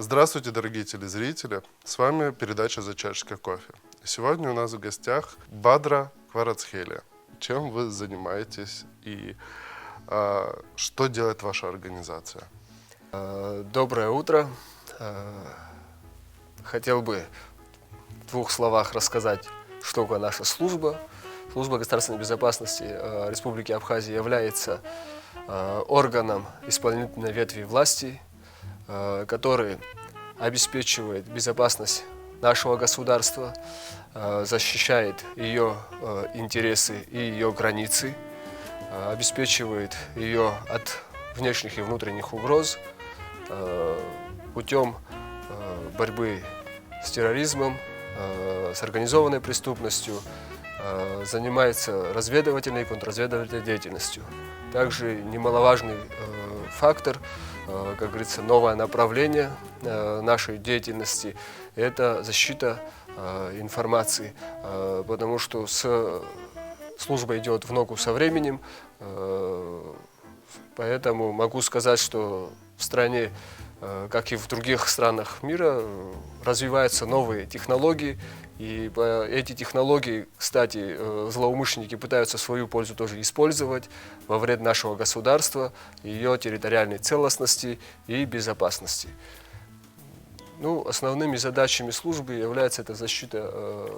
Здравствуйте, дорогие телезрители! С вами передача «За чашечкой кофе». Сегодня у нас в гостях Бадра Кварацхелия. Чем вы занимаетесь и что делает ваша организация? Доброе утро. Хотел бы в двух словах рассказать, что такое наша служба. Служба государственной безопасности Республики Абхазия является органом исполнительной ветви власти, который обеспечивает безопасность нашего государства, защищает ее интересы и ее границы, обеспечивает ее от внешних и внутренних угроз путем борьбы с терроризмом, с организованной преступностью, занимается разведывательной и контрразведывательной деятельностью. Также немаловажный фактор, как говорится, новое направление нашей деятельности – это защита информации, потому что служба идет в ногу со временем, поэтому могу сказать, что в стране, как и в других странах мира, развиваются новые технологии, и эти технологии, кстати, злоумышленники пытаются в свою пользу тоже использовать во вред нашего государства, ее территориальной целостности и безопасности. Основными задачами службы является это защита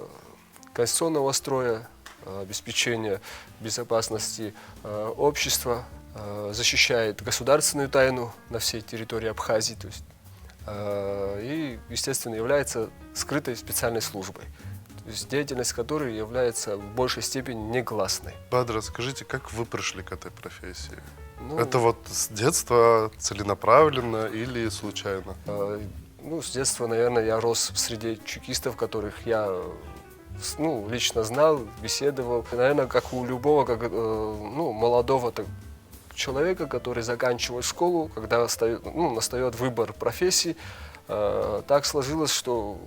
конституционного строя, обеспечение безопасности общества, защищает государственную тайну на всей территории Абхазии, то есть, и, естественно, является скрытой специальной службой, то есть деятельность которой является в большей степени негласной. Бадра, скажите, как вы пришли к этой профессии? Это вот с детства целенаправленно или случайно? С детства, наверное, я рос в среде чекистов, которых я лично знал, беседовал. Наверное, как у любого молодого человека, который заканчивает школу, когда настает выбор профессии, так сложилось, что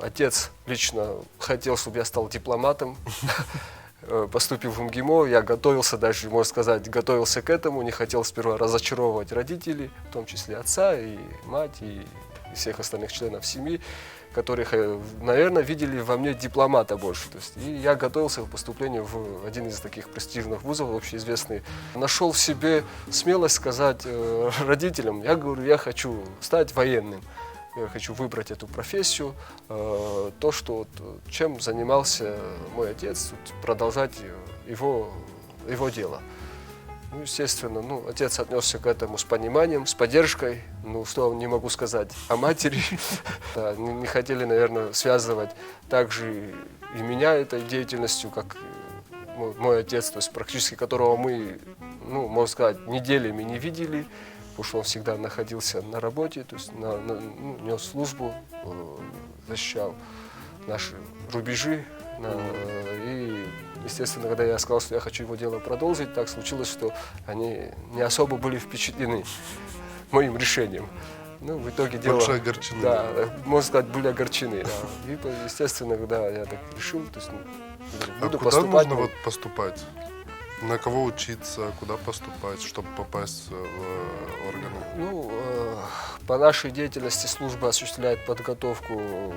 отец лично хотел, чтобы я стал дипломатом. Поступив в МГИМО, я готовился, даже, можно сказать, готовился к этому, не хотел сперва разочаровывать родителей, в том числе отца и мать, и всех остальных членов семьи, которых, наверное, видели во мне дипломата больше. То есть, и я готовился к поступлению в один из таких престижных вузов, общеизвестный. Нашел в себе смелость сказать родителям, я говорю, я хочу стать военным. Я хочу выбрать эту профессию, чем занимался мой отец, продолжать его дело. Естественно, отец отнесся к этому с пониманием, с поддержкой. Что не могу сказать о матери. Не хотели, наверное, связывать также и меня этой деятельностью, как мой отец, то есть практически которого мы, можно сказать, неделями не видели, потому что он всегда находился на работе, то есть нес службу, защищал наши рубежи. И, естественно, когда я сказал, что я хочу его дело продолжить, так случилось, что они не особо были впечатлены моим решением. В итоге Больше огорчены. Да, можно сказать, были огорчены. Да. И, естественно, когда я так решил, то есть, буду куда поступать. нужно поступать? На кого учиться, куда поступать, чтобы попасть в органы? По нашей деятельности служба осуществляет подготовку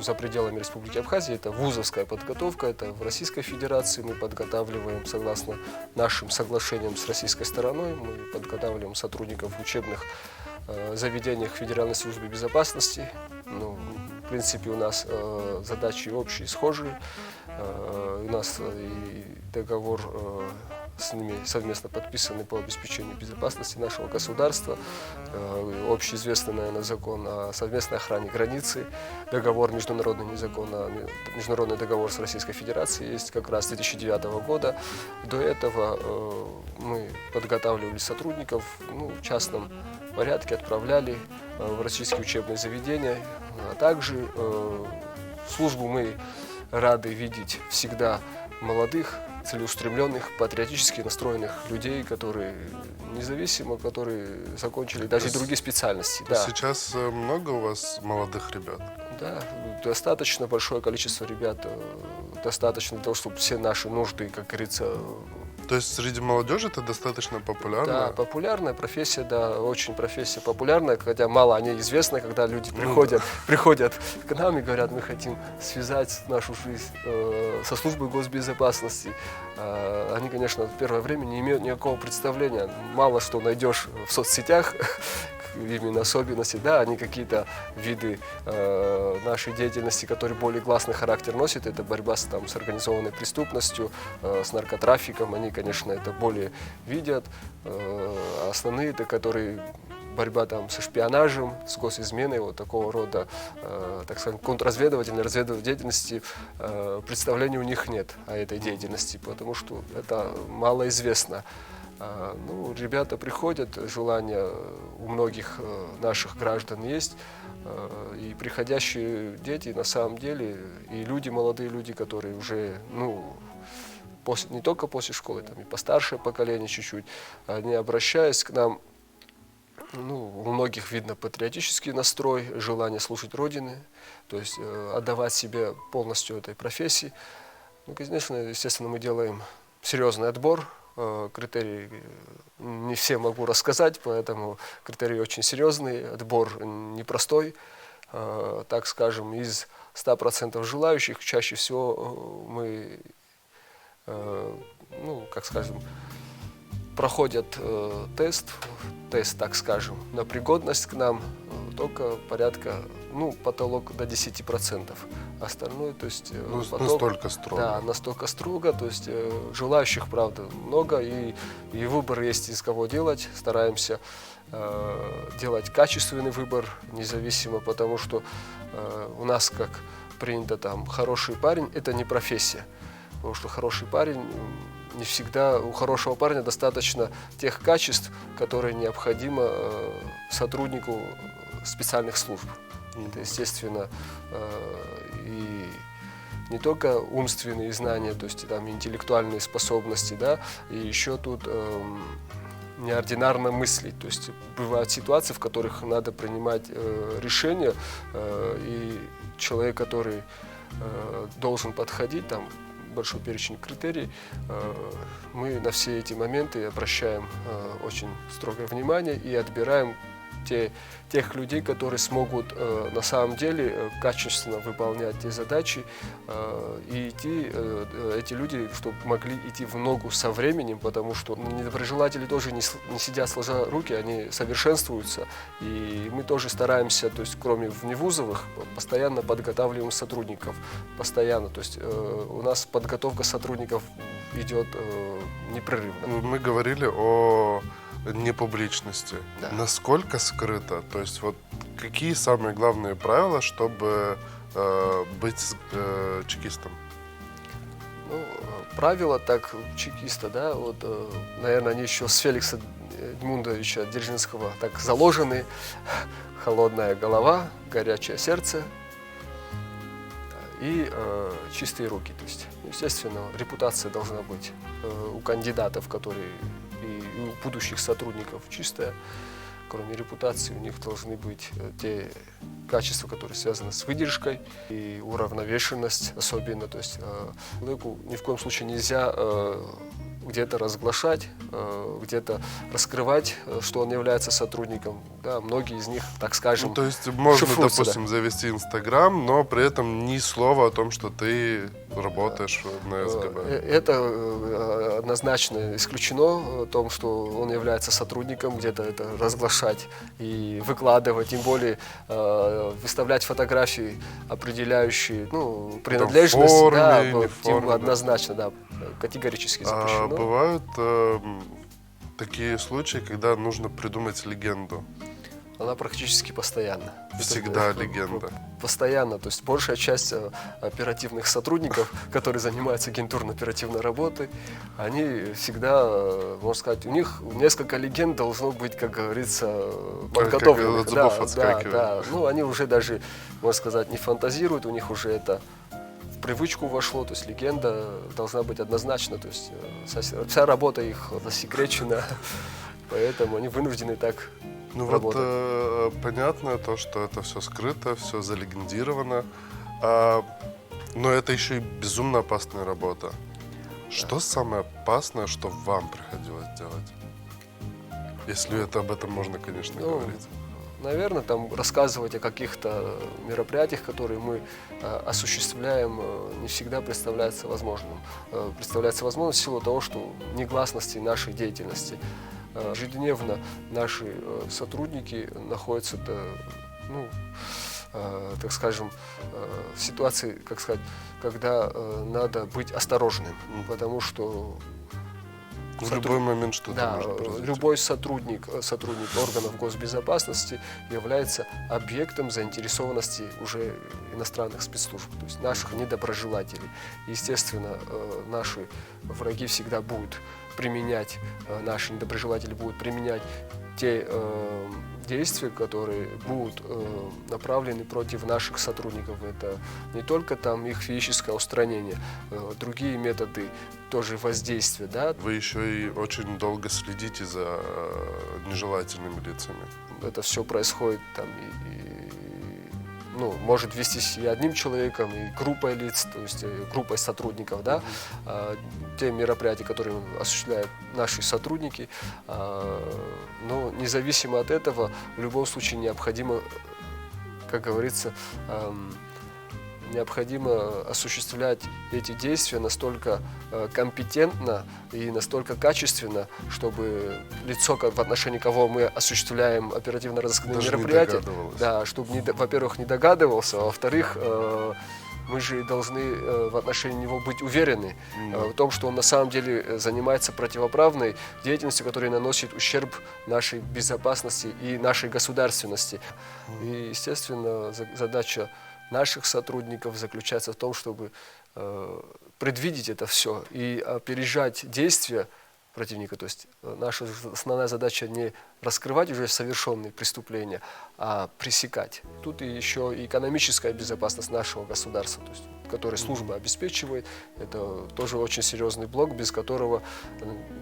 за пределами Республики Абхазия. Это вузовская подготовка, это в Российской Федерации мы подготавливаем, согласно нашим соглашениям с российской стороной, мы подготавливаем сотрудников в учебных заведениях Федеральной службы безопасности. В принципе, у нас задачи общие, схожие. У нас и договор с ними совместно подписаны по обеспечению безопасности нашего государства. Общеизвестный, наверное, закон о совместной охране границы, договор международный, международный договор с Российской Федерацией есть как раз с 2009 года. До этого мы подготавливали сотрудников в частном порядке, отправляли в российские учебные заведения. А также службу мы рады видеть всегда молодых, целеустремленных, патриотически настроенных людей, которые независимо, которые закончили даже другие специальности. Да. Сейчас много у вас молодых ребят? Да, достаточно большое количество ребят, достаточно для того, чтобы все наши нужды, как говорится, То есть среди молодежи это достаточно популярно? Да, популярная профессия, да, очень профессия популярная, хотя мало о ней известно, когда люди приходят к нам и говорят, мы хотим связать нашу жизнь со службой госбезопасности. Они, конечно, в первое время не имеют никакого представления, мало что найдешь в соцсетях, именно особенности, да, они какие-то виды нашей деятельности, которые более гласный характер носят, это борьба с организованной преступностью, с наркотрафиком, они, конечно, это более видят. Основные, это которые борьба со шпионажем, с госизменой, вот такого рода, так скажем, контрразведывательной, разведывательной деятельности, представления у них нет о этой деятельности, потому что это малоизвестно. Ну, ребята приходят, желание у многих наших граждан есть, и приходящие дети на самом деле, и люди, молодые люди, которые уже, не только после школы, и постаршее поколение чуть-чуть, они, обращаясь к нам, у многих видно патриотический настрой, желание служить Родине, то есть отдавать себе полностью этой профессии. Конечно, естественно, мы делаем серьезный отбор. Критерии не все могу рассказать, поэтому критерии очень серьезные, отбор непростой. Так скажем, из 100% желающих чаще всего мы, проходят тест, так скажем, на пригодность к нам, только порядка, потолок до 10%. Остальное, то есть... настолько строго. Да, настолько строго, то есть желающих, правда, много, и выбор есть из кого делать. Стараемся делать качественный выбор, независимо, потому что у нас, как принято, хороший парень – это не профессия. Потому что хороший парень, не всегда у хорошего парня достаточно тех качеств, которые необходимы сотруднику специальных служб. Это, естественно, и не только умственные знания, то есть интеллектуальные способности, да, и еще тут неординарно мыслить. То есть бывают ситуации, в которых надо принимать решения, и человек, который должен подходить, большой перечень критерий, мы на все эти моменты обращаем очень строгое внимание и отбираем тех людей, которые смогут на самом деле качественно выполнять те задачи, и эти люди, чтобы могли идти в ногу со временем, потому что недоброжелатели тоже не сидят сложа руки, они совершенствуются, и мы тоже стараемся, то есть кроме вневузовых, постоянно подготавливаем сотрудников, постоянно, то есть у нас подготовка сотрудников идет непрерывно. Мы говорили о непубличности. Да. Насколько скрыто? То есть вот какие самые главные правила, чтобы быть чекистом? Правила чекиста, да, наверное, они еще с Феликса Эдмундовича Дзержинского так заложены. Холодная голова, горячее сердце и чистые руки. То есть, естественно, репутация должна быть у кандидатов, которые и у будущих сотрудников чистая. Кроме репутации, у них должны быть те качества, которые связаны с выдержкой и уравновешенность особенно. То есть человеку ни в коем случае нельзя где-то разглашать, где-то раскрывать, что он является сотрудником. Да, многие из них, так скажем, то есть можно, шифруются, допустим, завести Инстаграм, но при этом ни слова о том, что ты работаешь на СГБ. Это однозначно исключено, о том, что он является сотрудником, где-то это разглашать и выкладывать, тем более выставлять фотографии, определяющие принадлежность. Форме, да, не форме, однозначно, да, категорически запрещено. Бывают такие случаи, когда нужно придумать легенду. Она практически постоянно. Всегда легенда. Постоянно. То есть большая часть оперативных сотрудников, которые занимаются агентурно-оперативной работой, они всегда, можно сказать, у них несколько легенд должно быть, как говорится, подготовленных. Как от зубов отскакивает. Да. Они уже даже, можно сказать, не фантазируют, у них уже это в привычку вошло, то есть легенда должна быть однозначно, то есть вся работа их засекречена, поэтому они вынуждены так работать. Понятно то, что это все скрыто, все залегендировано, но это еще и безумно опасная работа. Что самое опасное, что вам приходилось делать? Если это об этом можно, конечно, Ну, говорить. наверное, там рассказывать о каких-то мероприятиях, которые мы осуществляем, не всегда представляется возможным. Представляется возможным в силу того, что негласности нашей деятельности. Ежедневно наши сотрудники находятся, ну, так скажем, в ситуации, как сказать, когда надо быть осторожным, потому что В любой момент что-то да, может произойти. любой сотрудник органов госбезопасности является объектом заинтересованности уже иностранных спецслужб, то есть наших недоброжелателей. Естественно, наши враги всегда будут применять, наши недоброжелатели будут применять те действия, которые будут направлены против наших сотрудников. Это не только там их физическое устранение, другие методы тоже воздействия, да. Вы еще и очень долго следите за нежелательными лицами. Это все происходит там ну, может вестись и одним человеком, и группой лиц, то есть группой сотрудников, да. Те мероприятия, которые осуществляют наши сотрудники, но независимо от этого, в любом случае необходимо, как говорится, необходимо осуществлять эти действия настолько компетентно и настолько качественно, чтобы лицо, в отношении кого мы осуществляем оперативно-розыскные Даже не мероприятия, догадывалось. да, чтобы, во-первых, не догадывался, а во-вторых, мы же должны в отношении него быть уверены в том, что он на самом деле занимается противоправной деятельностью, которая наносит ущерб нашей безопасности и нашей государственности. И, естественно, задача наших сотрудников заключается в том, чтобы предвидеть это все и опережать действия противника. То есть наша основная задача не раскрывать уже совершенные преступления, а пресекать. Тут и еще и экономическая безопасность нашего государства, то есть, который служба обеспечивает. Это тоже очень серьезный блок, без которого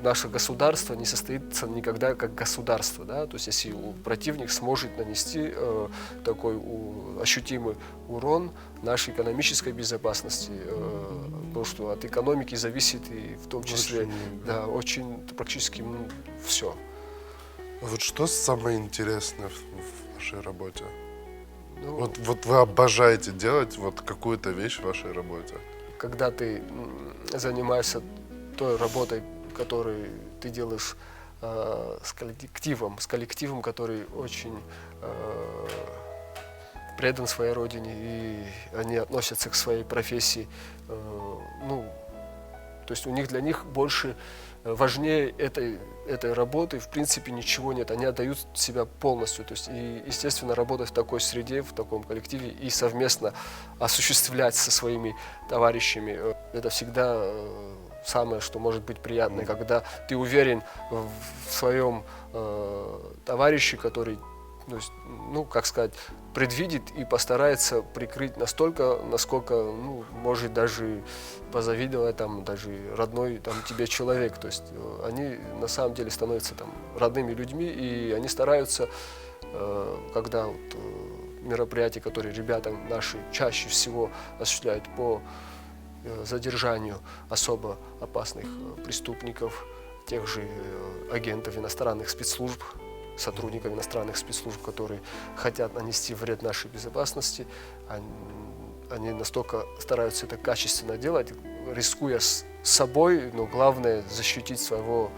наше государство не состоится никогда как государство. Да? То есть если противник сможет нанести такой ощутимый урон нашей экономической безопасности, потому что от экономики зависит и в том числе очень практически все. Вот что самое интересное в вашей работе? Ну, Вот вы обожаете делать вот какую-то вещь в вашей работе. когда ты занимаешься той работой, которую ты делаешь с коллективом, который очень предан своей родине, и они относятся к своей профессии, ну, то есть для них больше важнее этой работы, в принципе, ничего нет. Они отдают себя полностью. То есть, и, естественно, работать в такой среде, в таком коллективе и совместно осуществлять со своими товарищами, это всегда самое, что может быть приятно, когда ты уверен в своем товарище, который, ну, как сказать, предвидит и постарается прикрыть настолько, насколько, ну, может даже позавидовать там даже родной там тебе человек. То есть они на самом деле становятся там родными людьми, и они стараются, когда мероприятия, которые ребята наши чаще всего осуществляют по задержанию особо опасных преступников, тех же агентов иностранных спецслужб, сотрудников иностранных спецслужб, которые хотят нанести вред нашей безопасности, они настолько стараются это качественно делать, рискуя собой, но главное защитить своего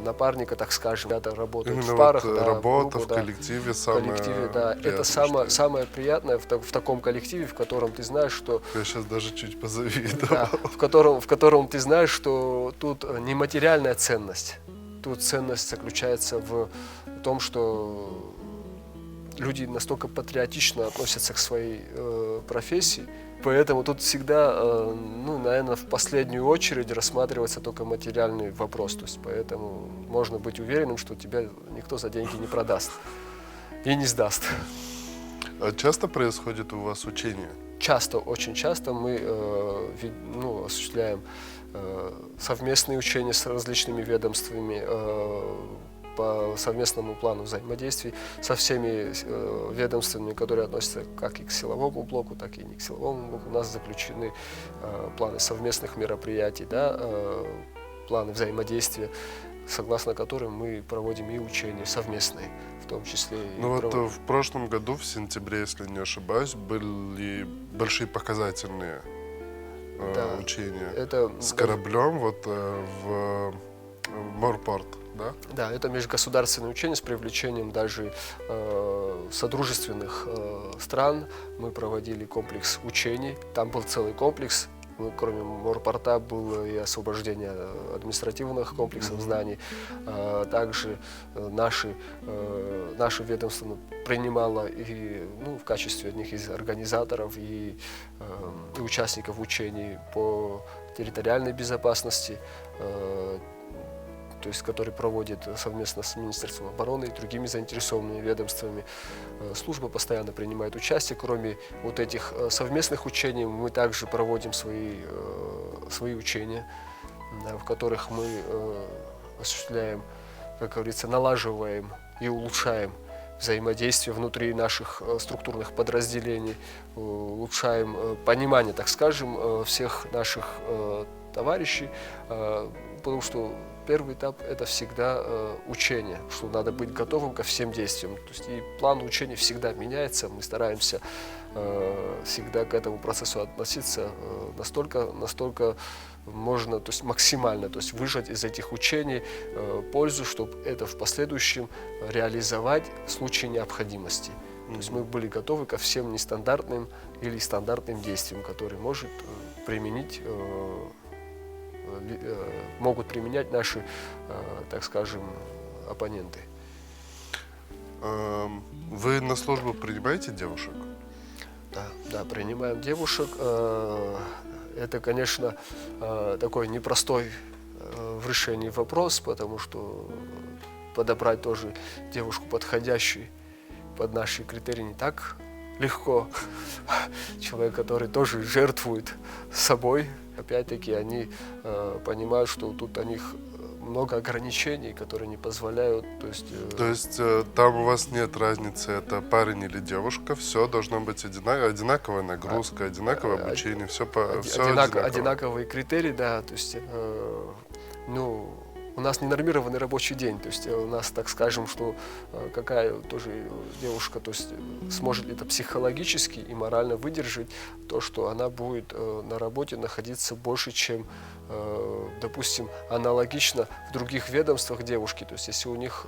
напарника, так скажем. Ребята работают Именно в парах, вот да, работа группу, в коллективе самое это самое приятное в таком коллективе, в котором ты знаешь, что Я сейчас даже чуть позавидовал. в котором ты знаешь, что тут нематериальная ценность. Тут ценность заключается в том, что люди настолько патриотично относятся к своей профессии, поэтому тут всегда, ну, наверное, в последнюю очередь рассматривается только материальный вопрос. То есть, поэтому можно быть уверенным, что тебя никто за деньги не продаст и не сдаст. А часто происходит у вас учение? Часто, очень часто мы осуществляем совместные учения с различными ведомствами, по совместному плану взаимодействий со всеми ведомствами, которые относятся как и к силовому блоку, так и не к силовому блоку. У нас заключены планы совместных мероприятий, да, планы взаимодействия, согласно которым мы проводим и учения совместные, в том числе и Ну вот в прошлом году, в сентябре, если не ошибаюсь, были большие показательные Да, учения это с кораблем вот в Морпорт, да? Да, это межгосударственное учение с привлечением даже содружественных стран. Мы проводили комплекс учений, там был целый комплекс. Ну, кроме морпорта было и освобождение административных комплексов зданий. Также наше ведомство принимало и, ну, в качестве одних из организаторов и участников учений по территориальной безопасности, то есть, который проводит совместно с Министерством обороны и другими заинтересованными ведомствами. Служба постоянно принимает участие. Кроме вот этих совместных учений, мы также проводим свои учения, в которых мы осуществляем, как говорится, налаживаем и улучшаем взаимодействие внутри наших структурных подразделений, улучшаем понимание, так скажем, всех наших товарищей, потому что первый этап – это всегда учение, что надо быть готовым ко всем действиям. То есть и план учения всегда меняется, мы стараемся всегда к этому процессу относиться настолько можно, то есть максимально, то есть выжать из этих учений пользу, чтобы это в последующем реализовать в случае необходимости. То есть мы были готовы ко всем нестандартным или стандартным действиям, которые могут применять наши, так скажем, оппоненты. Вы на службу принимаете девушек? Да, принимаем девушек. Это, конечно, такой непростой в решении вопрос, потому что подобрать тоже девушку, подходящую под наши критерии, не так легко. Человек, который тоже жертвует собой, опять-таки они понимают, что тут у них много ограничений, которые не позволяют. То есть там у вас нет разницы, это парень или девушка, все должно быть одинаковая нагрузка, одинаковое обучение, все одинаково. Одинаковые критерии, да, то есть, у нас не нормированный рабочий день, то есть у нас, так скажем, что какая тоже девушка, то есть сможет это психологически и морально выдержать, то, что она будет на работе находиться больше, чем, допустим, аналогично в других ведомствах девушки. То есть если у них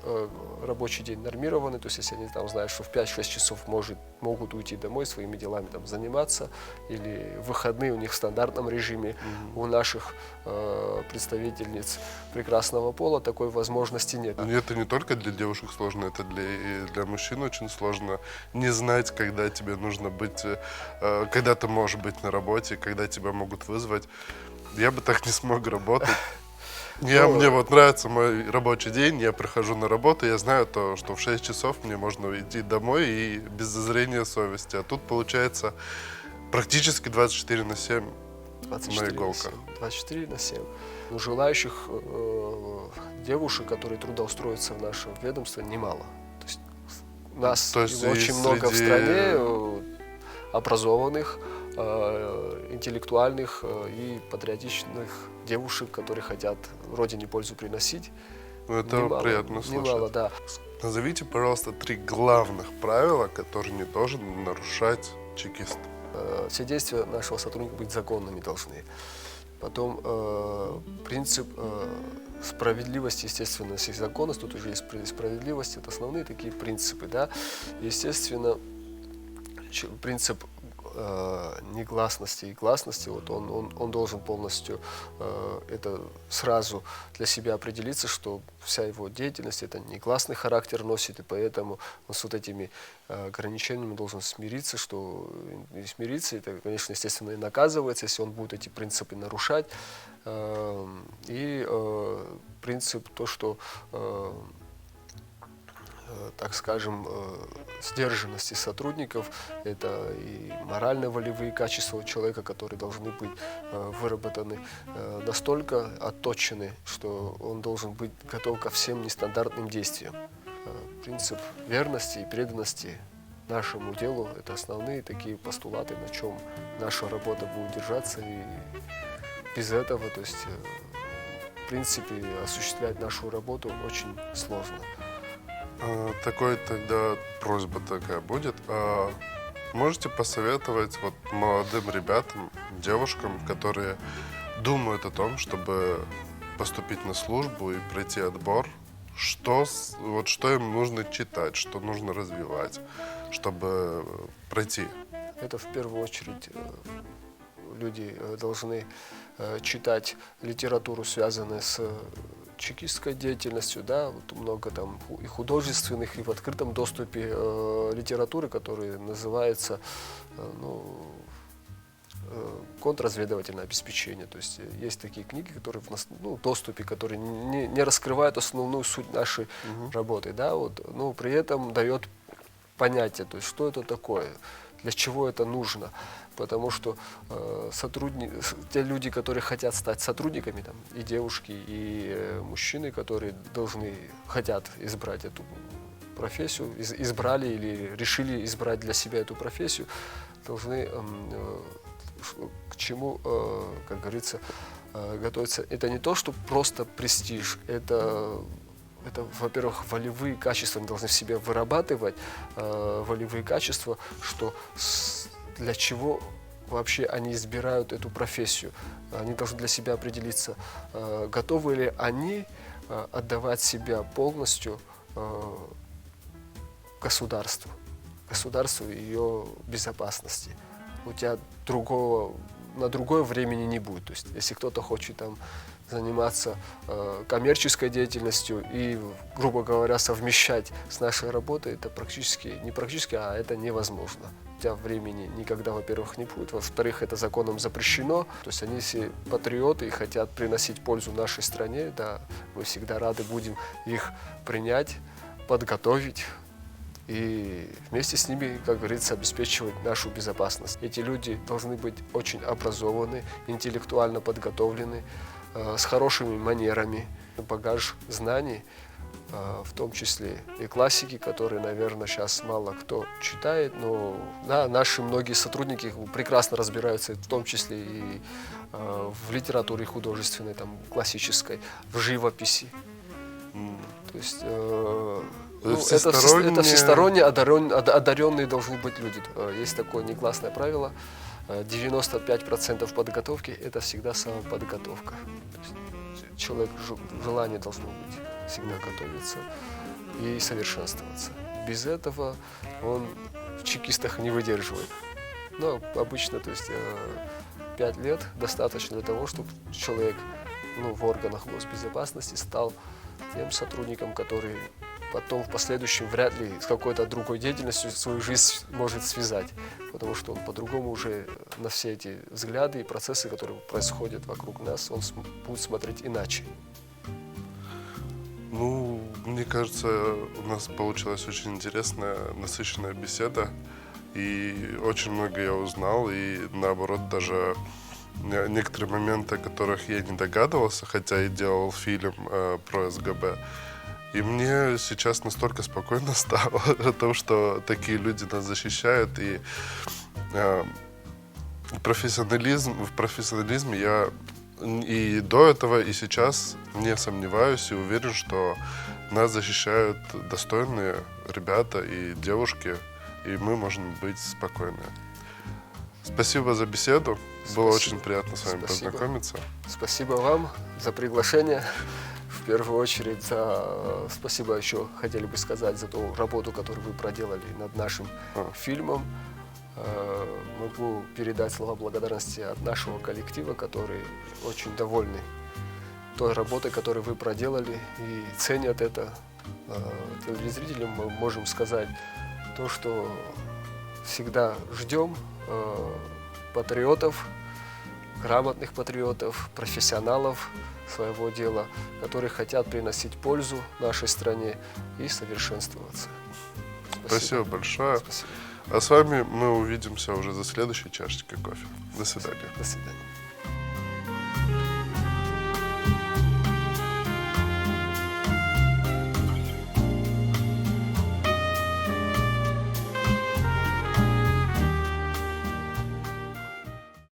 рабочий день нормированный, то есть если они там знают, что в 5-6 часов могут уйти домой своими делами там заниматься, или в выходные у них в стандартном режиме, у наших представительниц прекрасного пола такой возможности нет. Это не только для девушек сложно, это для мужчин очень сложно не знать, когда тебе нужно быть, когда ты можешь быть на работе, когда тебя могут вызвать. Я бы так не смог работать. Мне вот нравится мой рабочий день, я прихожу на работу, я знаю, что в 6 часов мне можно идти домой и без зазрения совести. А тут получается практически 24/7 на иголках. 24/7. У желающих девушек, которые трудоустроятся в наше ведомство, немало. То есть нас очень много в стране образованных, интеллектуальных и патриотичных девушек, которые хотят родине пользу приносить. Это приятно слышать. Немало, да. Назовите, пожалуйста, 3 главных правила, которые не должен нарушать чекист. Все действия нашего сотрудника быть законными должны. Потом принцип справедливости, естественно, есть законность, тут уже есть справедливость, это основные такие принципы, да. Естественно, принцип негласности и гласности, вот он должен полностью это сразу для себя определиться, что вся его деятельность это негласный характер носит, и поэтому он с вот этими ограничениями должен смириться, это, конечно, естественно, и наказывается, если он будет эти принципы нарушать. И принцип то, что так скажем, сдержанности сотрудников, это и морально-волевые качества у человека, которые должны быть выработаны настолько отточены, что он должен быть готов ко всем нестандартным действиям. Принцип верности и преданности нашему делу – это основные такие постулаты, на чем наша работа будет держаться, и без этого, то есть, в принципе, осуществлять нашу работу очень сложно. Такой тогда просьба такая будет. Можете посоветовать вот молодым ребятам, девушкам, которые думают о том, чтобы поступить на службу и пройти отбор, что им нужно читать, что нужно развивать, чтобы пройти? Это в первую очередь люди должны читать литературу, связанную с чекистской деятельностью, да, вот много там и художественных, и в открытом доступе литературы, которая называется контрразведывательное обеспечение. То есть есть такие книги, которые в доступе, которые не раскрывают основную суть нашей работы, да, вот, но при этом дает понятие, то есть что это такое, для чего это нужно. Потому что те люди, которые хотят стать сотрудниками, там, и девушки, и мужчины, которые хотят избрать эту профессию, избрали или решили избрать для себя эту профессию, должны к чему, как говорится, готовиться. Это не то, что просто престиж, это, во-первых, волевые качества, они должны в себе вырабатывать, волевые качества, что для чего вообще они избирают эту профессию. Они должны для себя определиться, готовы ли они отдавать себя полностью государству и ее безопасности. У тебя на другое времени не будет. То есть, если кто-то хочет там заниматься коммерческой деятельностью и, грубо говоря, совмещать с нашей работой, это это невозможно. У тебя времени никогда, во-первых, не будет, во-вторых, это законом запрещено. То есть они все патриоты и хотят приносить пользу нашей стране, да, мы всегда рады будем их принять, подготовить и вместе с ними, как говорится, обеспечивать нашу безопасность. Эти люди должны быть очень образованы, интеллектуально подготовлены, с хорошими манерами, багаж знаний, в том числе и классики, которые, наверное, сейчас мало кто читает, но да, наши многие сотрудники прекрасно разбираются, в том числе и в литературе художественной, там, классической, в живописи. То есть это всесторонне одаренные должны быть люди. Есть такое негласное правило: 95% подготовки – это всегда самоподготовка. Человек желание должно быть всегда готовиться и совершенствоваться. Без этого он в чекистах не выдерживает. Но обычно, то есть 5 лет достаточно для того, чтобы человек в органах госбезопасности стал тем сотрудником, который потом в последующем вряд ли с какой-то другой деятельностью свою жизнь может связать, потому что он по-другому уже на все эти взгляды и процессы, которые происходят вокруг нас, он будет смотреть иначе. Мне кажется, у нас получилась очень интересная, насыщенная беседа, и очень много я узнал, и наоборот, даже некоторые моменты, о которых я не догадывался, хотя и делал фильм про СГБ. И мне сейчас настолько спокойно стало о том, что такие люди нас защищают, и в профессионализме я и до этого, и сейчас не сомневаюсь и уверен, что нас защищают достойные ребята и девушки, и мы можем быть спокойны. Спасибо за беседу. Было очень приятно с вами познакомиться. Спасибо вам за приглашение. В первую очередь, спасибо еще хотели бы сказать за ту работу, которую вы проделали над нашим фильмом. Могу передать слова благодарности от нашего коллектива, который очень довольны той работой, которую вы проделали, и ценят это. Телезрителям мы можем сказать то, что всегда ждем патриотов, грамотных патриотов, профессионалов, своего дела, которые хотят приносить пользу нашей стране и совершенствоваться. Спасибо большое. Спасибо. А с вами мы увидимся уже за следующей чашечкой кофе. До свидания. До свидания.